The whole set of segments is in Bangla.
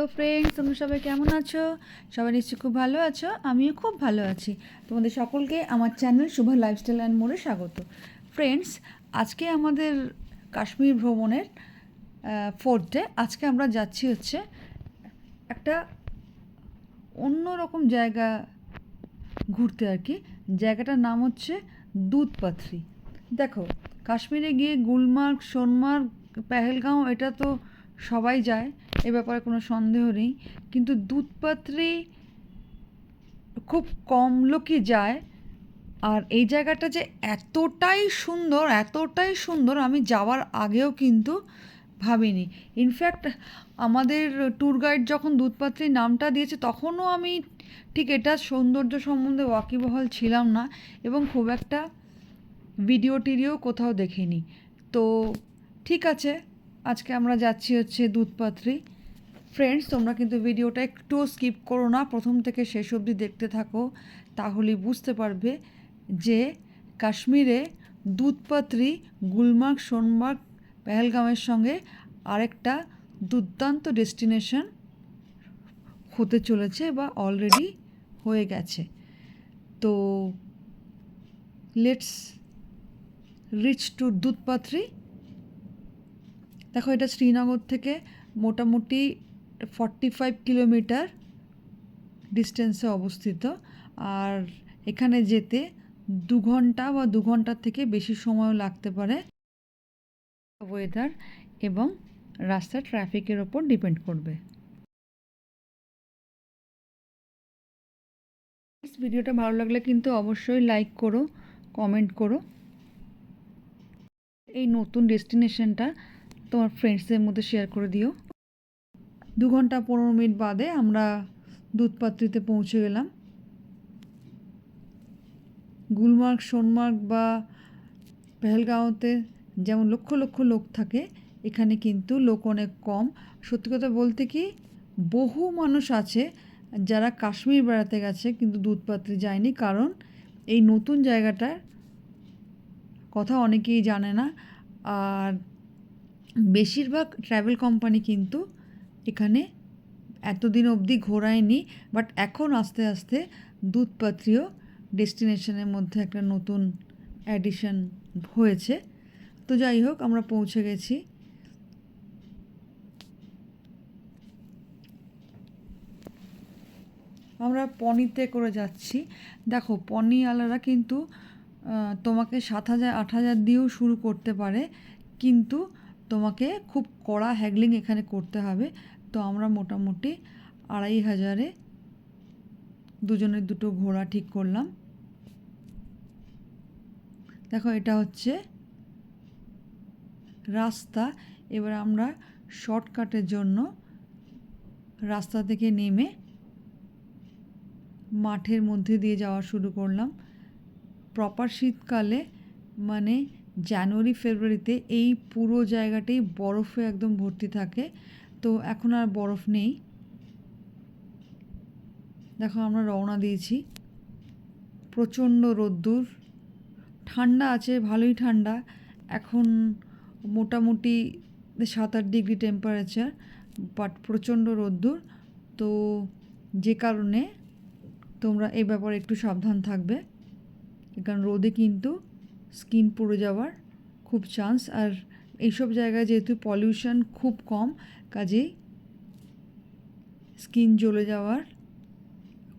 হ্যালো ফ্রেন্ডস, তোমরা সবাই কেমন আছো? সবাই নিশ্চয়ই খুব ভালো আছো। আমিও খুব ভালো আছি। তোমাদের সকলকে আমার চ্যানেল শুভ লাইফস্টাইল অ্যান্ড মোড়ে স্বাগত। ফ্রেন্ডস, আজকে আমাদের কাশ্মীর ভ্রমণের ফোর্থ ডে। আজকে আমরা যাচ্ছি হচ্ছে একটা অন্য রকম জায়গা ঘুরতে আর কি। জায়গাটার নাম হচ্ছে দুধপাথরি। দেখো, কাশ্মীরে গিয়ে গুলমার্গ, সোনমার্গ, পেহেলগাঁও এটা তো সবাই যায়, এ ব্যাপারে কোনো সন্দেহ নেই। কিন্তু দুধপাথরি খুব কম লোকই যায়। আর এই জায়গাটা যে এতটাই সুন্দর আমি যাওয়ার আগেও কিন্তু ভাবিনি। ইনফ্যাক্ট আমাদের ট্যুর গাইড যখন দুধপাথরি নামটা দিয়েছে তখনও আমি ঠিক এটা সৌন্দর্য সম্বন্ধে ওয়াকিবহাল ছিলাম না, এবং খুব একটা ভিডিও টিডিও কোথাও দেখিনি। তো ঠিক আছে, আজকে আমরা যাচ্ছি হচ্ছে দুধপাথরি। ফ্রেন্ডস, তোমরা কিন্তু ভিডিওটা একটুও স্কিপ করো না, প্রথম থেকে শেষ অবধি দেখতে থাকো, তাহলেই বুঝতে পারবে যে কাশ্মীরে দুধপাথরি গুলমার্গ, সোনমার্গ, পেহেলগামের সঙ্গে আরেকটা দুর্দান্ত ডেস্টিনেশন হতে চলেছে বা অলরেডি হয়ে গেছে। তো লেটস রিচ টু দুধপাথরি। দেখো, এটা শ্রীনগর থেকে মোটামুটি 45 কিলোমিটার ডিস্টেন্সে অবস্থিত। আর এখানে যেতে 2 ঘন্টা বা 2 ঘন্টার থেকে বেশি সময়ও লাগতে পারে। ওয়েদার এবং রাস্তার ট্রাফিকের ওপর ডিপেন্ড করবে। ভিডিওটা ভালো লাগলে কিন্তু অবশ্যই লাইক করো, কমেন্ট করো। এই নতুন ডেস্টিনেশনটা তোমার ফ্রেন্ডসদের মধ্যে শেয়ার করে দিও। 2 ঘন্টা 15 মিনিট বাদে আমরা দুধপাথরিতে পৌঁছে গেলাম। গুলমার্গ, সোনমার্গ বা পেহেলগাঁওতে যেমন লক্ষ লক্ষ লোক থাকে, এখানে কিন্তু লোক অনেক কম। সত্যি কথা বলতে কি, বহু মানুষ আছে যারা কাশ্মীর বেড়াতে গেছে কিন্তু দুধপাথরি যায়নি, কারণ এই নতুন জায়গাটার কথা অনেকেই জানে না। আর বেশিরভাগ ট্রাভেল কোম্পানি কিন্তু এখানে এতদিন অবধি ঘোরায়নি, বাট এখন আস্তে আস্তে দুধপাথরিও ডেস্টিনেশনের মধ্যে একটা নতুন অ্যাডিশন হয়েছে। তো যাই হোক, আমরা পৌঁছে গেছি। আমরা পনিতে করে যাচ্ছি। দেখো, পনিওয়ালারা কিন্তু তোমাকে 7,000 8,000 দিয়েও শুরু করতে পারে, কিন্তু তোমাকে খুব কড়া হ্যাগলিং এখানে করতে হবে। তো আমরা মোটামুটি 2,500-এ দুজনের দুটো ঘোড়া ঠিক করলাম। দেখো, এটা হচ্ছে রাস্তা। এবার আমরা শর্টকাটের জন্য রাস্তা থেকে নেমে মাঠের মধ্যে দিয়ে যাওয়া শুরু করলাম। প্রপার শীতকালে মানে জানুয়ারি ফেব্রুয়ারিতে এই পুরো জায়গাটাই বরফে একদম ভর্তি থাকে। তো এখন আর বরফ নেই। দেখো, আমরা রওনা দিয়েছি। প্রচণ্ড রোদ্দুর, ঠান্ডা আছে, ভালোই ঠান্ডা। এখন মোটামুটি 7-8 ডিগ্রি টেম্পারেচার, বাট প্রচণ্ড রোদ্দুর। তো যে কারণে তোমরা এই ব্যাপারে একটু সাবধান থাকবে, কারণ রোদে কিন্তু স্কিন পুড়ে যাওয়ার খুব চান্স। আর এইসব জায়গায় যেহেতু পলিউশন খুব কম, কাজেই স্কিন জ্বলে যাওয়ার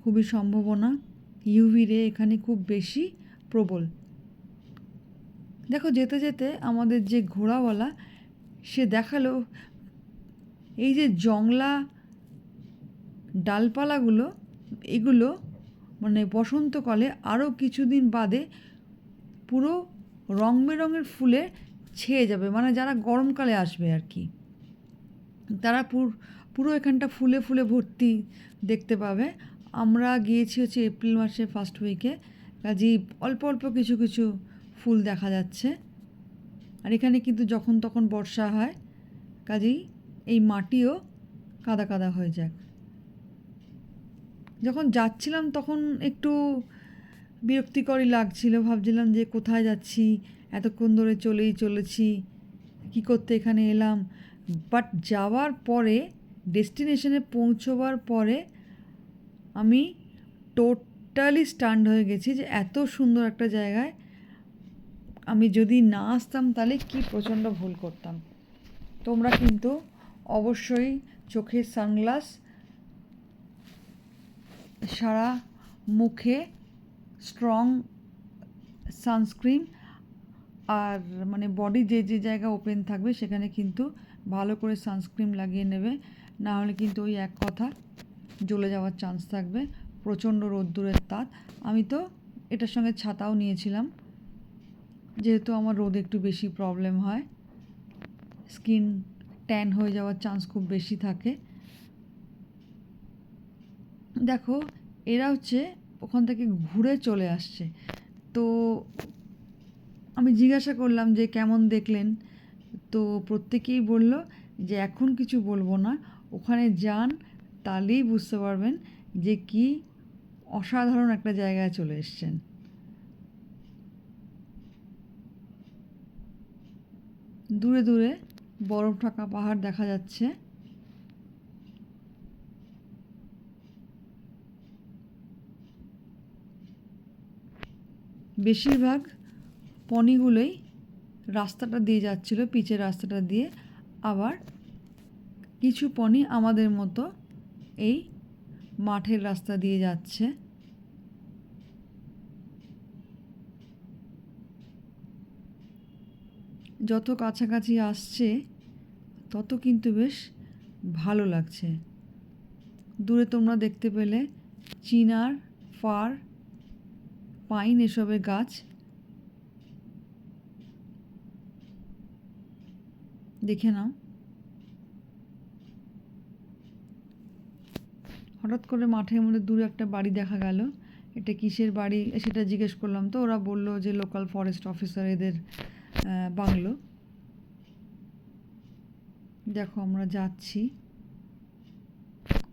খুবই সম্ভাবনা। ইউভি রে এখানে খুব বেশি প্রবল। দেখো, যেতে যেতে আমাদের যে ঘোড়াওয়ালা, সে দেখালো এই যে জংলা ডালপালাগুলো, এগুলো মানে বসন্তকালে আরও কিছুদিন বাদে পুরো রং বেরঙের ফুলে ছেয়ে যাবে। মানে যারা গরমকালে আসবে আর কি, তারা পুরো এখানটা ফুলে ফুলে ভর্তি দেখতে পাবে। আমরা গিয়েছি হচ্ছে এপ্রিল মাসের ফার্স্ট উইকে, কাজেই অল্প অল্প কিছু কিছু ফুল দেখা যাচ্ছে। আর এখানে কিন্তু যখন তখন বর্ষা হয়, কাজেই এই মাটিও কাদা কাদা হয়ে যায়। যখন যাচ্ছিলাম তখন একটু বিরক্তিকরই লাগছিল, ভাবছিলাম যে কোথায় যাচ্ছি, এতক্ষণ ধরে চলেই চলেছি, কী করতে এখানে এলাম। বাট যাওয়ার পরে ডেস্টিনেশনে পৌঁছবার পরে আমি টোটালি স্টান্ড হয়ে গেছি যে এত সুন্দর একটা জায়গায় আমি যদি না আসতাম তাহলে কি প্রচণ্ড ভুল করতাম। তোমরা কিন্তু অবশ্যই চোখে সানগ্লাস, সারা মুখে স্ট্রং সানস্ক্রিন, আর মানে বডি যে যে জায়গা ওপেন থাকবে সেখানে কিন্তু ভালো করে সানস্ক্রিন লাগিয়ে নেবে, না হলে কিন্তু ওই এক কথা জ্বলে যাওয়ার চান্স থাকবে। প্রচণ্ড রোদ্দুরের তাপ। আমি তো এটার সঙ্গে ছাতাও নিয়েছিলাম, যেহেতু আমার রোদে একটু বেশি প্রবলেম হয়, স্কিন ট্যান হয়ে যাওয়ার চান্স খুব বেশি থাকে। দেখো এরা হচ্ছে ওখান থেকে ঘুরে চলে আসছে। তো আমি জিজ্ঞাসা করলাম যে কেমন দেখলেন, তো প্রত্যেকেই বলল যে এখন কিছু বলবো না, ওখানে যান তাহলেই বুঝতে পারবেন যে কি অসাধারণ একটা জায়গায় চলে এসছেন। দূরে দূরে বরফ ঢাকা পাহাড় দেখা যাচ্ছে। বেশিরভাগ পনিগুলোই রাস্তাটা দিয়ে যাচ্ছিল, পিচের রাস্তাটা দিয়ে, আবার কিছু পনি আমাদের মতো এই মাঠের রাস্তা দিয়ে যাচ্ছে। যত কাছাকাছি আসছে তত কিন্তু বেশ ভালো লাগছে। দূরে তোমরা দেখতে পেলে চিনার, ফার, পাইন এসবের গাছ। দেখে নাও। হঠাৎ করে মাঠের মধ্যে দূরে একটা বাড়ি দেখা গেল। এটা কিসের বাড়ি সেটা জিজ্ঞেস করলাম, তো ওরা বলল যে লোকাল ফরেস্ট অফিসার এদের বাংলো। দেখো আমরা যাচ্ছি,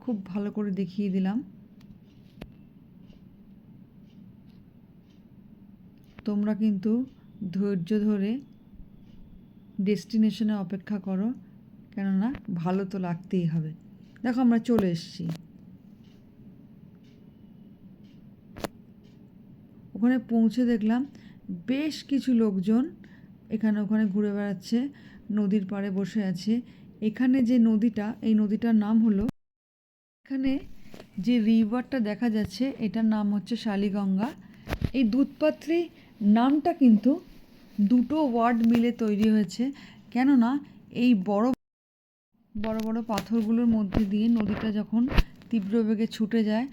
খুব ভালো করে দেখিয়ে দিলাম। তোমরা কিন্তু ধৈর্য ধরে ডেস্টিনেশনে অপেক্ষা করো, কেননা ভালো তো লাগতেই হবে। দেখো আমরা চলে এসেছি। ওখানে পৌঁছে দেখলাম বেশ কিছু লোকজন এখানে ওখানে ঘুরে বেড়াচ্ছে, নদীর পাড়ে বসে আছে। এখানে যে নদীটা, এই নদীটার নাম হলো, এখানে যে রিভারটা দেখা যাচ্ছে এটার নাম হচ্ছে শালিগঙ্গা। এই দুধপাত্রি নামটা কিন্তু দুটো ওয়ার্ড মিলে তৈরি হয়েছে, কেননা এই বড় বড় বড় পাথরগুলোর মধ্যে দিয়ে নদীটা যখন তীব্র বেগে ছুটে যায়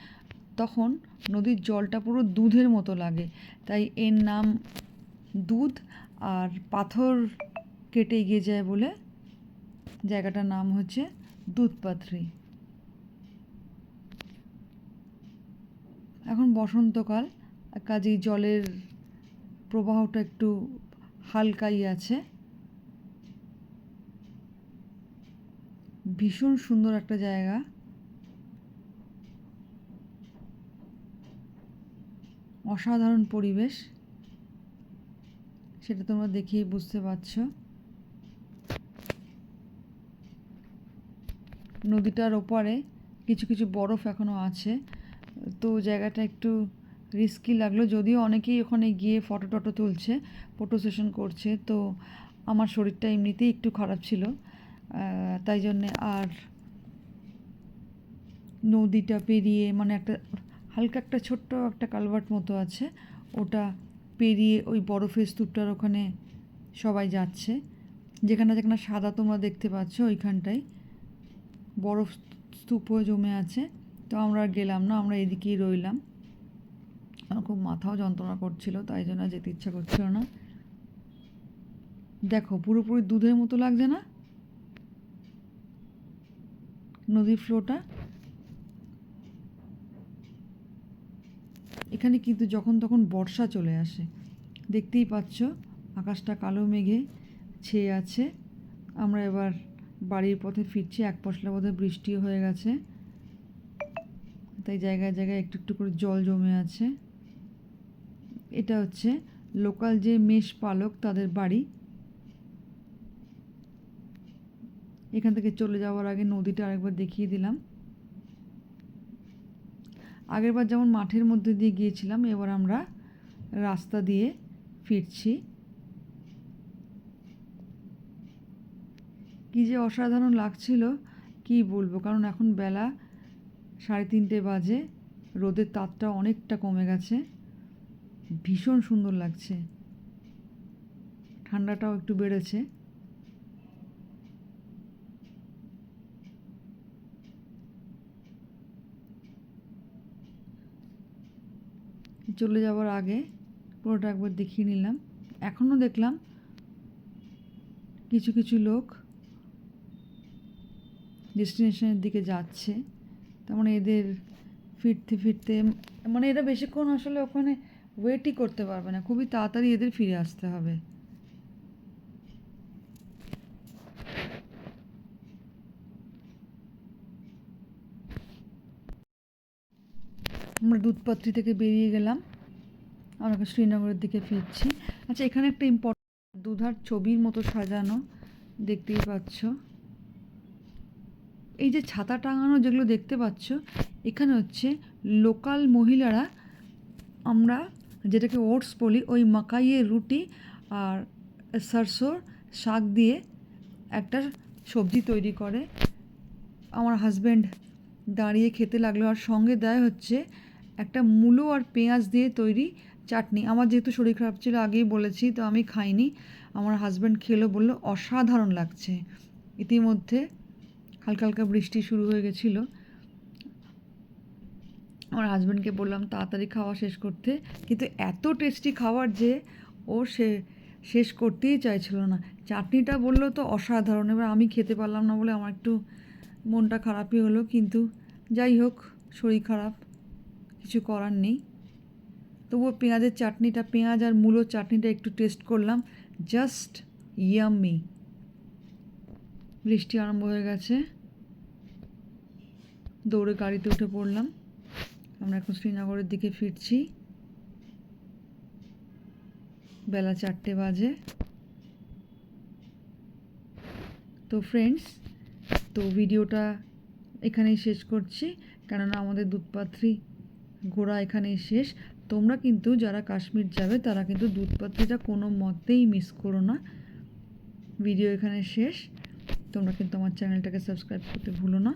তখন নদীর জলটা পুরো দুধের মতো লাগে, তাই এর নাম দুধ। আর পাথর কেটে এগিয়ে যায় বলে জায়গাটার নাম হচ্ছে দুধপাথরি। এখন বসন্তকাল, কাজেই জলের প্রবাহটা একটু হালকাই আছে। ভীষণ সুন্দর একটা জায়গা। অসাধারণ পরিবেশ, সেটা তোমরা দেখেই বুঝতে পারছো। নদীটার ওপারে কিছু কিছু বরফ এখনও আছে, তো জায়গাটা একটু রিস্কি লাগলো, যদিও অনেকেই ওখানে গিয়ে ফটো টটো তুলছে, ফটো সেশন করছে। তো আমার শরীরটা এমনিতেই একটু খারাপ ছিল, তাই জন্যে আর নদীটা পেরিয়ে, মানে একটা হালকা একটা ছোট্ট একটা কালভার্ট মতো আছে, ওটা পেরিয়ে ওই বরফের স্তূপটার ওখানে সবাই যাচ্ছে। যেখানে যেখানে সাদা তোমরা দেখতে পাচ্ছ ওইখানটায় বরফ স্তূপ হয়ে জমে আছে। তো আমরা গেলাম না, আমরা এদিকেই রইলাম। আমার খুব মাথাও যন্ত্রণা করছিল, তাই জন্য যেতে ইচ্ছা করছিল না। দেখো পুরোপুরি দুধের মতো লাগছে না নদীর ফ্লোটা? এখানে কিন্তু যখন তখন বর্ষা চলে আসে, দেখতেই পাচ্ছ আকাশটা কালো মেঘে ছেয়ে আছে। আমরা এবার বাড়ির পথে ফিরছি, এক পশলা বোধহয় বৃষ্টিও হয়ে গেছে, তাই জায়গায় জায়গায় একটু একটু করে জল জমে আছে। এটা হচ্ছে লোকাল যে মেষ পালক তাদের বাড়ি। এখান থেকে চলে যাওয়ার আগে নদীটা আরেকবার দেখিয়ে দিলাম। আগেরবার যেমন মাঠের মধ্যে দিয়ে গিয়েছিলাম, এবার আমরা রাস্তা দিয়ে ফিরছি। কী যে অসাধারণ লাগছিল কি বলবো, কারণ এখন বেলা 3:30 বাজে, রোদের তাপটা অনেকটা কমে গেছে, ভীষণ সুন্দর লাগছে, ঠান্ডাটাও একটু বেড়েছে। চলে যাওয়ার আগে পুরোটা একবার দেখিয়ে নিলাম। এখনও দেখলাম কিছু কিছু লোক ডেস্টিনেশনের দিকে যাচ্ছে, তার মানে এদের ফিরতে ফিরতে, মানে এরা বেশিক্ষণ আসলে ওখানে ওয়েটই করতে পারবে না, খুবই তাড়াতাড়ি এদের ফিরে আসতে হবে। আমরা দুধপাত্রি থেকে বেরিয়ে গেলাম, আমরা এখন শ্রীনগরের দিকে ফিরছি। আচ্ছা, এখানে একটা ইম্পর্টেন্ট, দুধার ছবির মতো সাজানো, দেখতেই পাচ্ছ। এই যে ছাতা টাঙানো যেগুলো দেখতে পাচ্ছ, এখানে হচ্ছে লোকাল মহিলারা, আমরা যেটাকে ওটস বলি, ওই মাকাইয়ের রুটি আর সরষের শাক দিয়ে একটা সবজি তৈরি করে। আমার হাজব্যান্ড দাঁড়িয়ে খেতে লাগলো, আর সঙ্গে দেয় হচ্ছে একটা মূলো আর পেঁয়াজ দিয়ে তৈরি চাটনি। আমার যেহেতু শরীর খারাপ ছিল, আগেই বলেছি, তো আমি খাইনি। আমার হাজব্যান্ড খেলো, বললো অসাধারণ লাগছে। ইতিমধ্যে হালকা হালকা বৃষ্টি শুরু হয়ে গেছিলো। আমার হাজব্যান্ডকে বললাম তাড়াতাড়ি খাওয়া শেষ করতে, কিন্তু এত টেস্টি খাবার যে ও শেষ করতেই চাইছিল না। চাটনিটা বললো তো অসাধারণ, এবার আমি খেতে পারলাম না বলে আমার একটু মনটা খারাপই হলো, কিন্তু যাই হোক, শরীর খারাপ, কিছু করার নেই। তবুও পেঁয়াজের চাটনিটা, পেঁয়াজ আর মূলোর চাটনিটা একটু টেস্ট করলাম, জাস্ট ইয়াম্মি। বৃষ্টি আরম্ভ হয়ে গেছে, দৌড়ে গাড়িতে উঠে পড়লাম। আমরা এখন শ্রীনগরের দিকে ফিরছি, বেলা 4টে বাজে। তো ফ্রেন্ডস, তো ভিডিওটা এখানেই শেষ করছি, কেননা আমাদের দুধপাত্রি ঘোরা এখানেই শেষ। তোমরা কিন্তু যারা কাশ্মীর যাবে তারা কিন্তু দুধপাত্রিটা কোনো মতেই মিস করো না। ভিডিও এখানে শেষ, তোমরা কিন্তু আমার চ্যানেলটাকে সাবস্ক্রাইব করতে ভুলো না।